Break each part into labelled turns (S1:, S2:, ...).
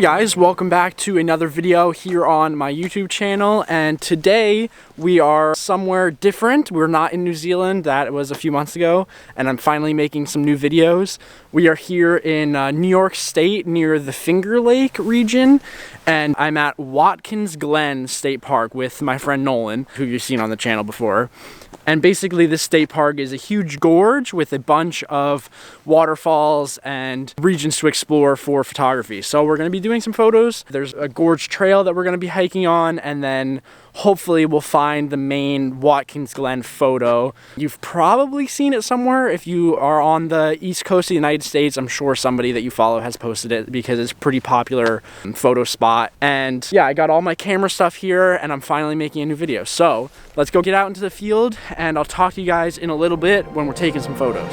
S1: Hi guys, welcome back to another video here on my YouTube channel, and today we are somewhere different. We're not in New Zealand. That was a few months ago, and I'm finally making some new videos. We are here in New York State near the Finger Lake region, and I'm at Watkins Glen State Park with my friend Nolan, who you've seen on the channel before. And basically this state park is a huge gorge with a bunch of waterfalls and regions to explore for photography. So we're going to be doing some photos. There's a gorge trail that we're going to be hiking on, and then hopefully we'll find the main Watkins Glen photo. You've probably seen it somewhere if you are on the east coast of the United States. I'm sure somebody that you follow has posted it because it's a pretty popular photo spot. And yeah, I got all my camera stuff here and I'm finally making a new video. So let's go get out into the field and I'll talk to you guys in a little bit when we're taking some photos.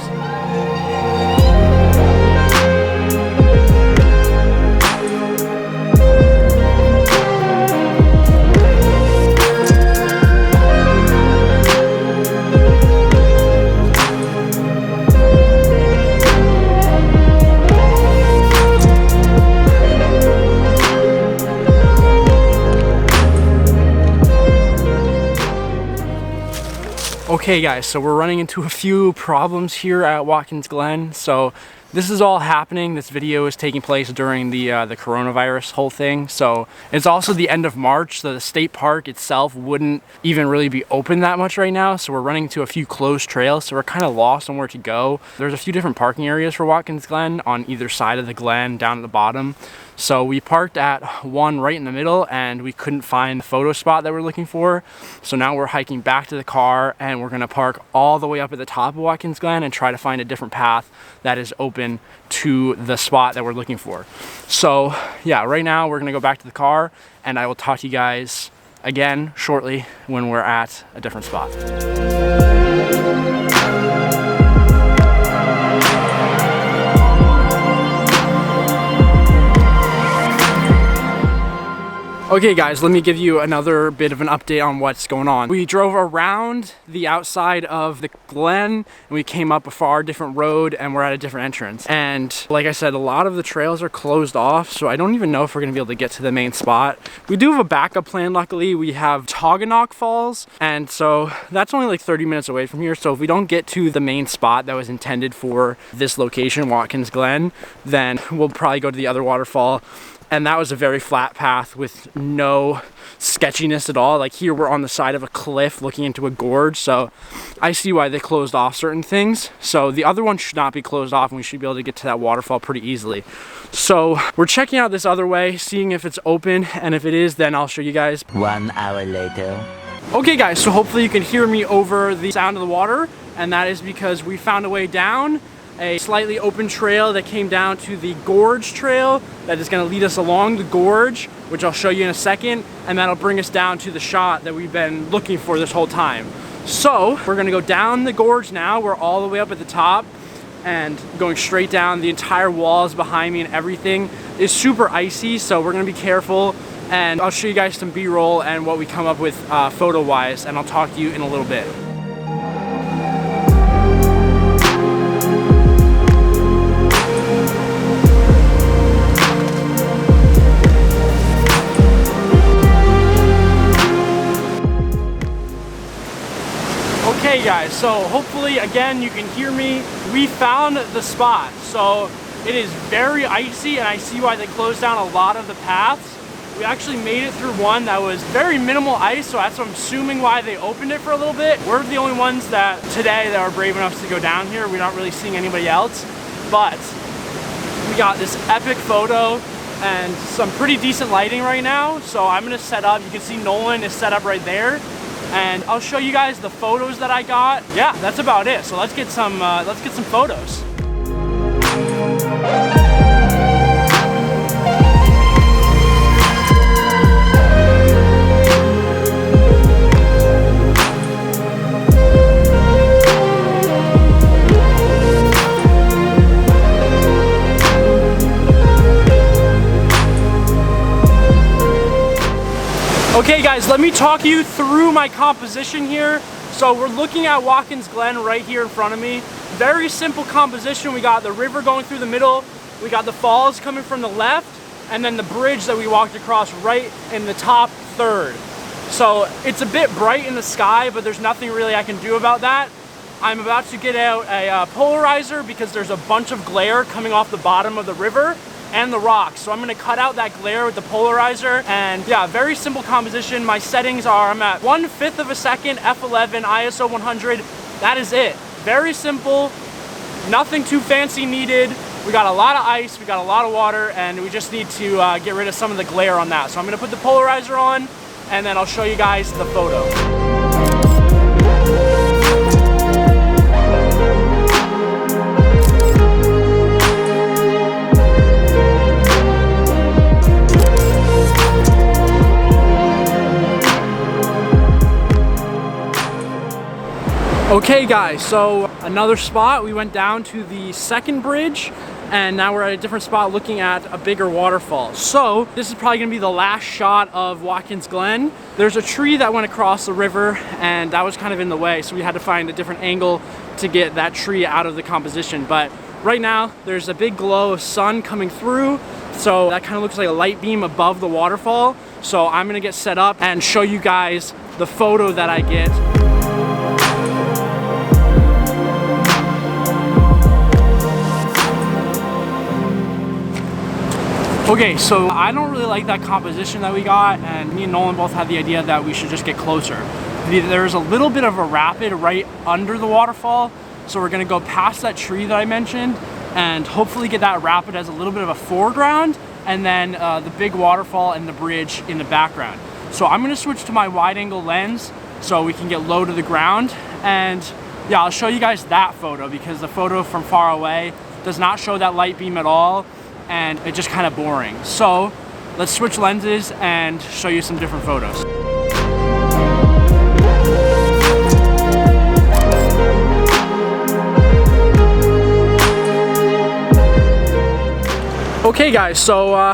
S1: Okay guys, so we're running into a few problems here at Watkins Glen. So this is all happening. This video is taking place during the coronavirus whole thing. So it's also the end of March, so the state park itself wouldn't even really be open that much right now. So we're running into a few closed trails, so we're kind of lost on where to go. There's a few different parking areas for Watkins Glen on either side of the glen down at the bottom. So we parked at one right in the middle and we couldn't find the photo spot that we're looking for. So now we're hiking back to the car and we're gonna park all the way up at the top of Watkins Glen and try to find a different path that is open to the spot that we're looking for. So yeah, right now we're gonna go back to the car and I will talk to you guys again shortly when we're at a different spot. Okay guys, let me give you another bit of an update on what's going on. We drove around the outside of the glen and we came up a far different road and we're at a different entrance. And like I said, a lot of the trails are closed off, so I don't even know if we're gonna be able to get to the main spot. We do have a backup plan, luckily. We have Toggennock Falls, and so that's only like 30 minutes away from here. So if we don't get to the main spot that was intended for this location, Watkins Glen, then we'll probably go to the other waterfall. And that was a very flat path with no sketchiness at all. Like here we're on the side of a cliff looking into a gorge, so I see why they closed off certain things. So the other one should not be closed off and we should be able to get to that waterfall pretty easily. So we're checking out this other way, seeing if it's open, and if it is, then I'll show you guys.
S2: 1 hour later.
S1: Okay guys, so hopefully you can hear me over the sound of the water, and that is because we found a way down a slightly open trail that came down to the gorge trail that is going to lead us along the gorge, which I'll show you in a second, and that'll bring us down to the shot that we've been looking for this whole time. So we're going to go down the gorge now. We're all the way up at the top and going straight down. The entire walls behind me and everything is super icy, so we're going to be careful, and I'll show you guys some B-roll and what we come up with photo wise, and I'll talk to you in a little bit. Okay guys, so hopefully again you can hear me. We found the spot. So it is very icy and I see why they closed down a lot of the paths. We actually made it through one that was very minimal ice, so that's what I'm assuming why they opened it for a little bit. We're the only ones that today that are brave enough to go down here. We're not really seeing anybody else, but we got this epic photo and some pretty decent lighting right now. So I'm gonna set up, you can see Nolan is set up right there. And I'll show you guys the photos that I got. Yeah, that's about it. So let's get some photos. Okay guys, let me talk you through my composition here. So we're looking at Watkins Glen right here in front of me. Very simple composition. We got the river going through the middle. We got the falls coming from the left. and then the bridge that we walked across right in the top third. So it's a bit bright in the sky, but there's nothing really I can do about that. I'm about to get out a polarizer because there's a bunch of glare coming off the bottom of the river and the rocks. So I'm gonna cut out that glare with the polarizer, and yeah, very simple composition. My settings are, I'm at 1/5 of a second, f11, ISO 100. That is it. Very simple, nothing too fancy needed. We got a lot of ice, we got a lot of water, and we just need to get rid of some of the glare on that. So I'm gonna put the polarizer on, and then I'll show you guys the photo. Okay guys, so another spot. We went down to the second bridge, and now we're at a different spot looking at a bigger waterfall. So this is probably gonna be the last shot of Watkins Glen. There's a tree that went across the river, and that was kind of in the way, so we had to find a different angle to get that tree out of the composition. But right now there's a big glow of sun coming through, so that kind of looks like a light beam above the waterfall. So I'm gonna get set up and show you guys the photo that I get. Okay, so I don't really like that composition that we got, and me and Nolan both had the idea that we should just get closer. There's a little bit of a rapid right under the waterfall, so we're gonna go past that tree that I mentioned and hopefully get that rapid as a little bit of a foreground, and then the big waterfall and the bridge in the background. So I'm gonna switch to my wide angle lens so we can get low to the ground, and yeah, I'll show you guys that photo because the photo from far away does not show that light beam at all, and it's just kind of boring. So let's switch lenses and show you some different photos. Okay guys, so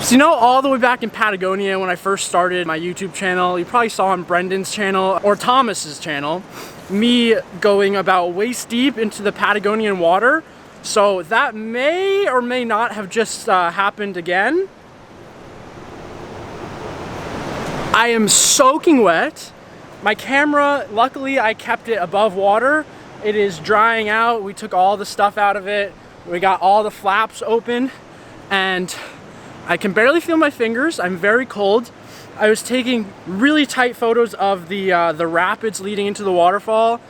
S1: you know, all the way back in Patagonia when I first started my YouTube channel, you probably saw on Brendan's channel or Thomas's channel, me going about waist deep into the Patagonian water. So that may or may not have just happened again. I am soaking wet. My camera, luckily I kept it above water. It is drying out. We took all the stuff out of it. We got all the flaps open, and I can barely feel my fingers. I'm very cold. I was taking really tight photos of the rapids leading into the waterfall,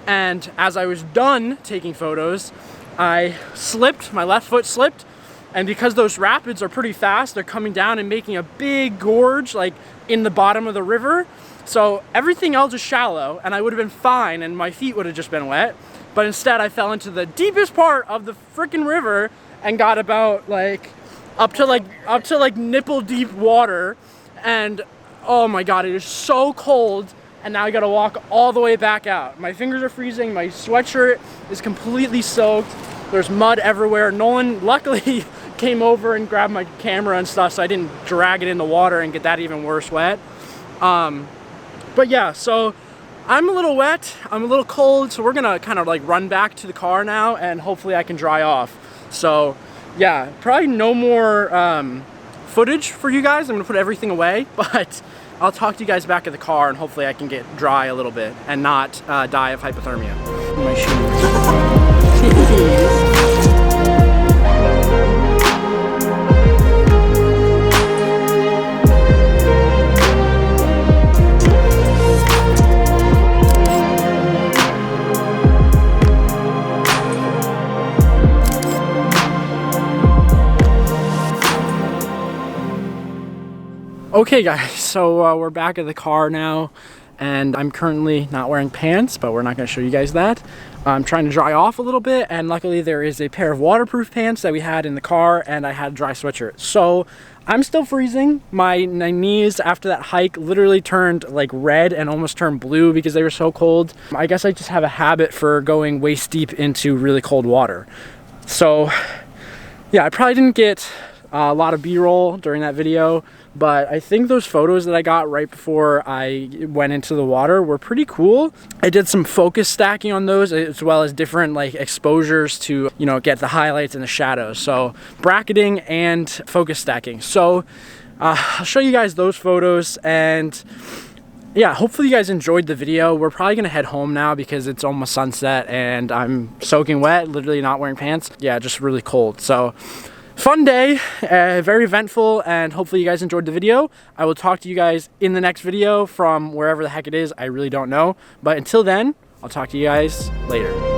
S1: and as I was done taking photos, I slipped, my left foot slipped, and because those rapids are pretty fast, they're coming down and making a big gorge like in the bottom of the river. So everything else is shallow and I would have been fine and my feet would have just been wet. But instead I fell into the deepest part of the freaking river and got about like up to like nipple deep water, and oh my god, it is so cold. And now I gotta walk all the way back out. My fingers are freezing, my sweatshirt is completely soaked, there's mud everywhere. Nolan luckily came over and grabbed my camera and stuff so I didn't drag it in the water and get that even worse wet. But yeah, so I'm a little wet, I'm a little cold, so we're gonna kind of like run back to the car now and hopefully I can dry off. So yeah, probably no more footage for you guys. I'm gonna put everything away, but I'll talk to you guys back at the car and hopefully I can get dry a little bit and not die of hypothermia. My shoes. Okay guys, so we're back at the car now, and I'm currently not wearing pants, but we're not going to show you guys that. I'm trying to dry off a little bit, and luckily there is a pair of waterproof pants that we had in the car, and I had a dry sweatshirt. So I'm still freezing. My knees after that hike literally turned like red and almost turned blue because they were so cold. I guess I just have a habit for going waist deep into really cold water. So yeah, I probably didn't get a lot of b-roll during that video, but I think those photos that I got right before I went into the water were pretty cool. I did some focus stacking on those, as well as different like exposures to, you know, get the highlights and the shadows. So bracketing and focus stacking. So I'll show you guys those photos, and yeah, hopefully you guys enjoyed the video. We're probably gonna head home now because it's almost sunset and I'm soaking wet, literally not wearing pants. Yeah, just really cold. So fun day, very eventful, and hopefully you guys enjoyed the video. I will talk to you guys in the next video from wherever the heck it is. I really don't know. But until then, I'll talk to you guys later.